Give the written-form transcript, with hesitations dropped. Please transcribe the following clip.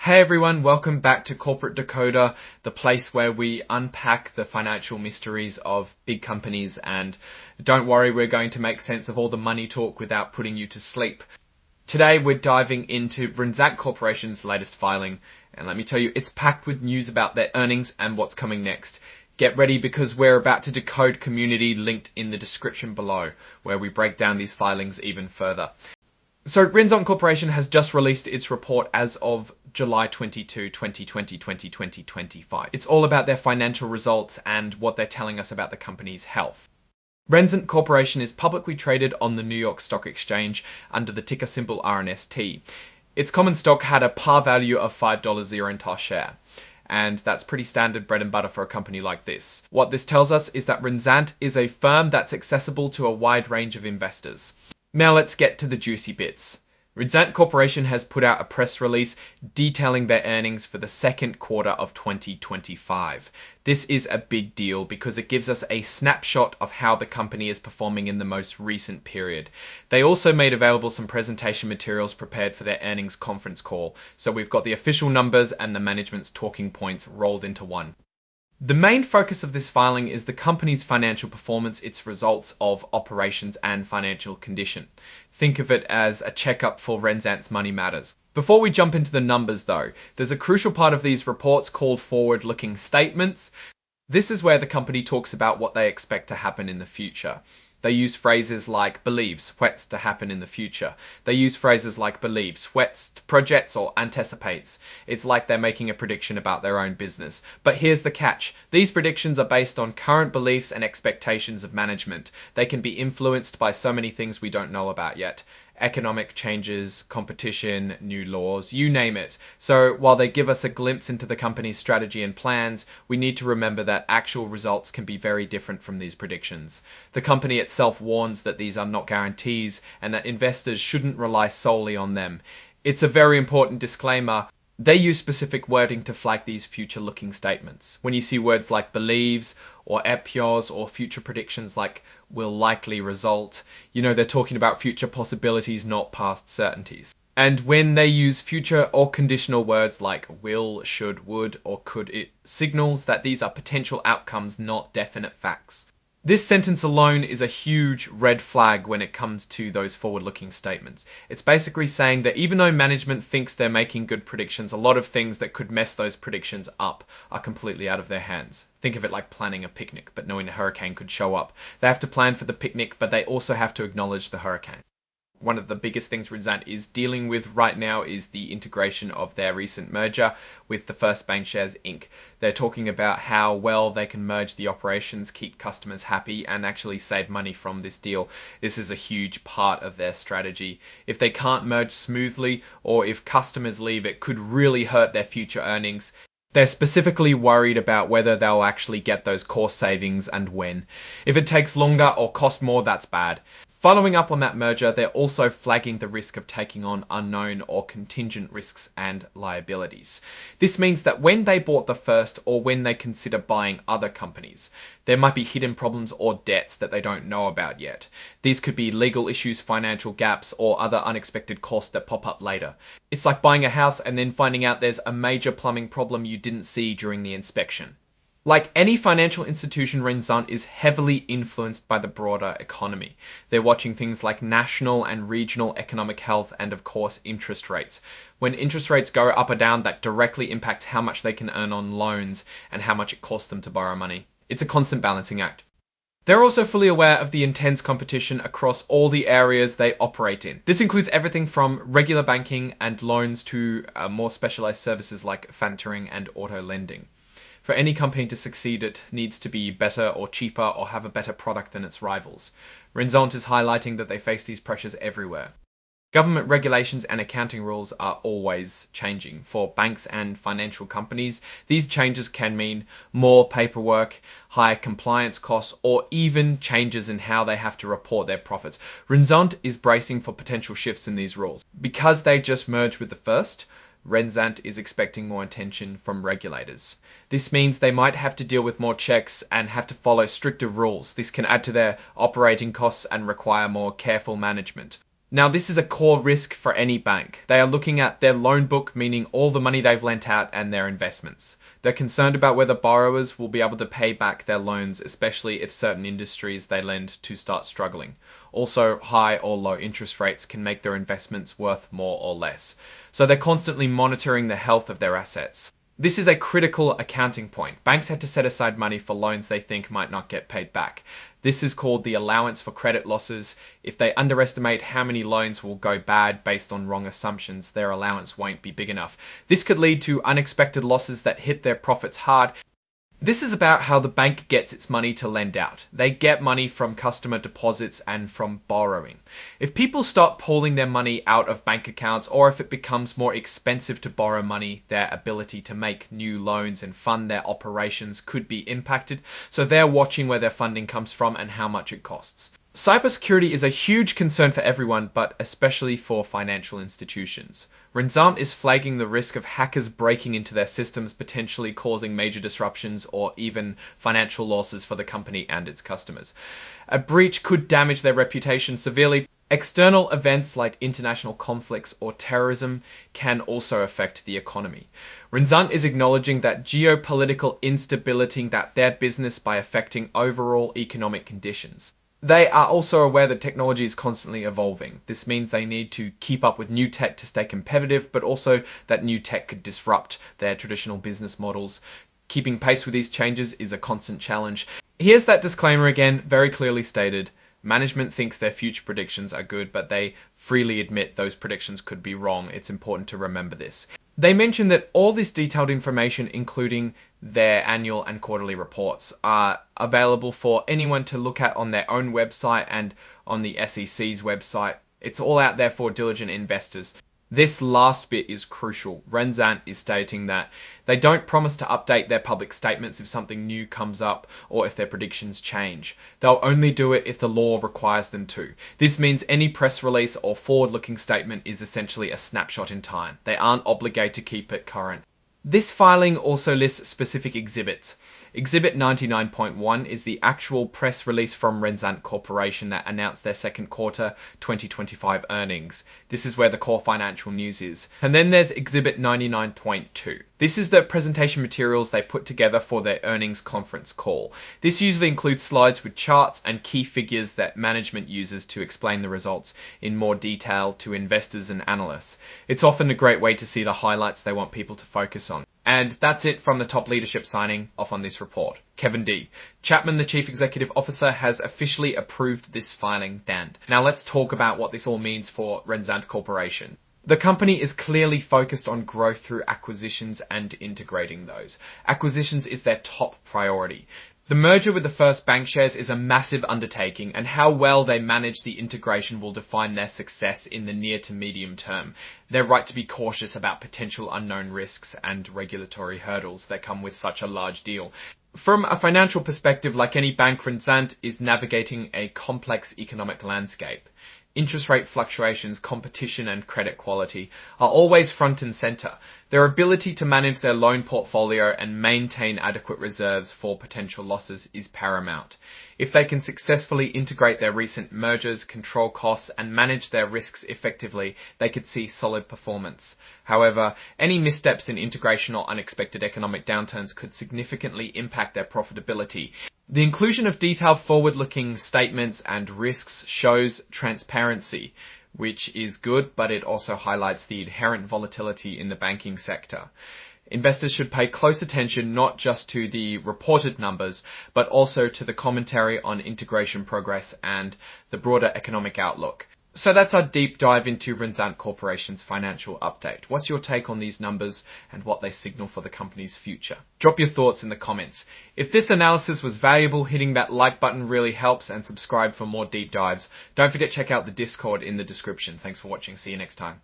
Hey everyone, welcome back to Corporate Decoder, the place where we unpack the financial mysteries of big companies, and don't worry, we're going to make sense of all the money talk without putting you to sleep. Today we're diving into Renasant Corporation's latest filing, and let me tell you, it's packed with news about their earnings and what's coming next. Get ready because we're about to decode community linked in the description below, where we break down these filings even further. So Renasant Corporation has just released its report as of July 22, 2020, 2025. It's all about their financial results and what they're telling us about the company's health. Renasant Corporation is publicly traded on the New York Stock Exchange under the ticker symbol RNST. Its common stock had a par value of $5 per share. And that's pretty standard bread and butter for a company like this. What this tells us is that Renasant is a firm that's accessible to a wide range of investors. Now let's get to the juicy bits. Renasant Corporation has put out a press release detailing their earnings for the second quarter of 2025. This is a big deal because it gives us a snapshot of how the company is performing in the most recent period. They also made available some presentation materials prepared for their earnings conference call. So we've got the official numbers and the management's talking points rolled into one. The main focus of this filing is the company's financial performance, its results of operations and financial condition. Think of it as a checkup for Renasant's money matters. Before we jump into the numbers though, there's a crucial part of these reports called forward-looking statements. This is where the company talks about what they expect to happen in the future. They use phrases like believes, what's to happen in the future. They use phrases like believes, what's, projects, or anticipates. It's like they're making a prediction about their own business. But here's the catch. These predictions are based on current beliefs and expectations of management. They can be influenced by so many things we don't know about yet. Economic changes, competition, new laws, you name it. So while they give us a glimpse into the company's strategy and plans, we need to remember that actual results can be very different from these predictions. The company itself warns that these are not guarantees and that investors shouldn't rely solely on them. It's a very important disclaimer. They use specific wording to flag these future-looking statements. When you see words like believes or appears or future predictions like will likely result, you know they're talking about future possibilities, not past certainties. And when they use future or conditional words like will, should, would, or could, it signals that these are potential outcomes, not definite facts. This sentence alone is a huge red flag when it comes to those forward-looking statements. It's basically saying that even though management thinks they're making good predictions, a lot of things that could mess those predictions up are completely out of their hands. Think of it like planning a picnic, but knowing a hurricane could show up. They have to plan for the picnic, but they also have to acknowledge the hurricane. One of the biggest things Renasant is dealing with right now is the integration of their recent merger with the First Bancshares Inc. They're talking about how well they can merge the operations, keep customers happy, and actually save money from this deal. This is a huge part of their strategy. If they can't merge smoothly, or if customers leave, it could really hurt their future earnings. They're specifically worried about whether they'll actually get those cost savings and when. If it takes longer or costs more, that's bad. Following up on that merger, they're also flagging the risk of taking on unknown or contingent risks and liabilities. This means that when they bought the first or when they consider buying other companies, there might be hidden problems or debts that they don't know about yet. These could be legal issues, financial gaps, or other unexpected costs that pop up later. It's like buying a house and then finding out there's a major plumbing problem you didn't see during the inspection. Like any financial institution, Renasant is heavily influenced by the broader economy. They're watching things like national and regional economic health and, of course, interest rates. When interest rates go up or down, that directly impacts how much they can earn on loans and how much it costs them to borrow money. It's a constant balancing act. They're also fully aware of the intense competition across all the areas they operate in. This includes everything from regular banking and loans to more specialized services like factoring and auto lending. For any company to succeed, it needs to be better or cheaper or have a better product than its rivals. Renasant is highlighting that they face these pressures everywhere. Government regulations and accounting rules are always changing. For banks and financial companies, these changes can mean more paperwork, higher compliance costs, or even changes in how they have to report their profits. Renasant is bracing for potential shifts in these rules. Because they just merged with the first, Renasant is expecting more attention from regulators. This means they might have to deal with more checks and have to follow stricter rules. This can add to their operating costs and require more careful management. Now, this is a core risk for any bank. They are looking at their loan book, meaning all the money they've lent out and their investments. They're concerned about whether borrowers will be able to pay back their loans, especially if certain industries they lend to start struggling. Also, high or low interest rates can make their investments worth more or less. So they're constantly monitoring the health of their assets. This is a critical accounting point. Banks have to set aside money for loans they think might not get paid back. This is called the allowance for credit losses. If they underestimate how many loans will go bad based on wrong assumptions, their allowance won't be big enough. This could lead to unexpected losses that hit their profits hard. This is about how the bank gets its money to lend out. They get money from customer deposits and from borrowing. If people stop pulling their money out of bank accounts, or if it becomes more expensive to borrow money, their ability to make new loans and fund their operations could be impacted. So they're watching where their funding comes from and how much it costs. Cybersecurity is a huge concern for everyone, but especially for financial institutions. Renasant is flagging the risk of hackers breaking into their systems, potentially causing major disruptions or even financial losses for the company and its customers. A breach could damage their reputation severely. External events like international conflicts or terrorism can also affect the economy. Renasant is acknowledging that geopolitical instability that their business by affecting overall economic conditions. They are also aware that technology is constantly evolving. This means they need to keep up with new tech to stay competitive, but also that new tech could disrupt their traditional business models. Keeping pace with these changes is a constant challenge. Here's that disclaimer again, very clearly stated. Management thinks their future predictions are good, but they freely admit those predictions could be wrong. It's important to remember this. They mention that all this detailed information, including their annual and quarterly reports, are available for anyone to look at on their own website and on the SEC's website. It's all out there for diligent investors. This last bit is crucial. Renasant is stating that they don't promise to update their public statements if something new comes up or if their predictions change. They'll only do it if the law requires them to. This means any press release or forward-looking statement is essentially a snapshot in time. They aren't obligated to keep it current. This filing also lists specific exhibits. Exhibit 99.1 is the actual press release from Renasant Corporation that announced their second quarter 2025 earnings. This is where the core financial news is. And then there's Exhibit 99.2. This is the presentation materials they put together for their earnings conference call. This usually includes slides with charts and key figures that management uses to explain the results in more detail to investors and analysts. It's often a great way to see the highlights they want people to focus on. And that's it from the top leadership signing off on this report. Kevin D. Chapman, the Chief Executive Officer, has officially approved this filing. And now let's talk about what this all means for Renasant Corporation. The company is clearly focused on growth through acquisitions and integrating those. Acquisitions is their top priority. The merger with the First Bank shares is a massive undertaking, and how well they manage the integration will define their success in the near to medium term. They're right to be cautious about potential unknown risks and regulatory hurdles that come with such a large deal. From a financial perspective, like any bank, Renasant is navigating a complex economic landscape. Interest rate fluctuations, competition and credit quality are always front and center. Their ability to manage their loan portfolio and maintain adequate reserves for potential losses is paramount. If they can successfully integrate their recent mergers, control costs and manage their risks effectively, they could see solid performance. However, any missteps in integration or unexpected economic downturns could significantly impact their profitability. The inclusion of detailed forward-looking statements and risks shows transparency, which is good, but it also highlights the inherent volatility in the banking sector. Investors should pay close attention not just to the reported numbers, but also to the commentary on integration progress and the broader economic outlook. So that's our deep dive into Renasant Corporation's financial update. What's your take on these numbers and what they signal for the company's future? Drop your thoughts in the comments. If this analysis was valuable, hitting that like button really helps, and subscribe for more deep dives. Don't forget to check out the Discord in the description. Thanks for watching. See you next time.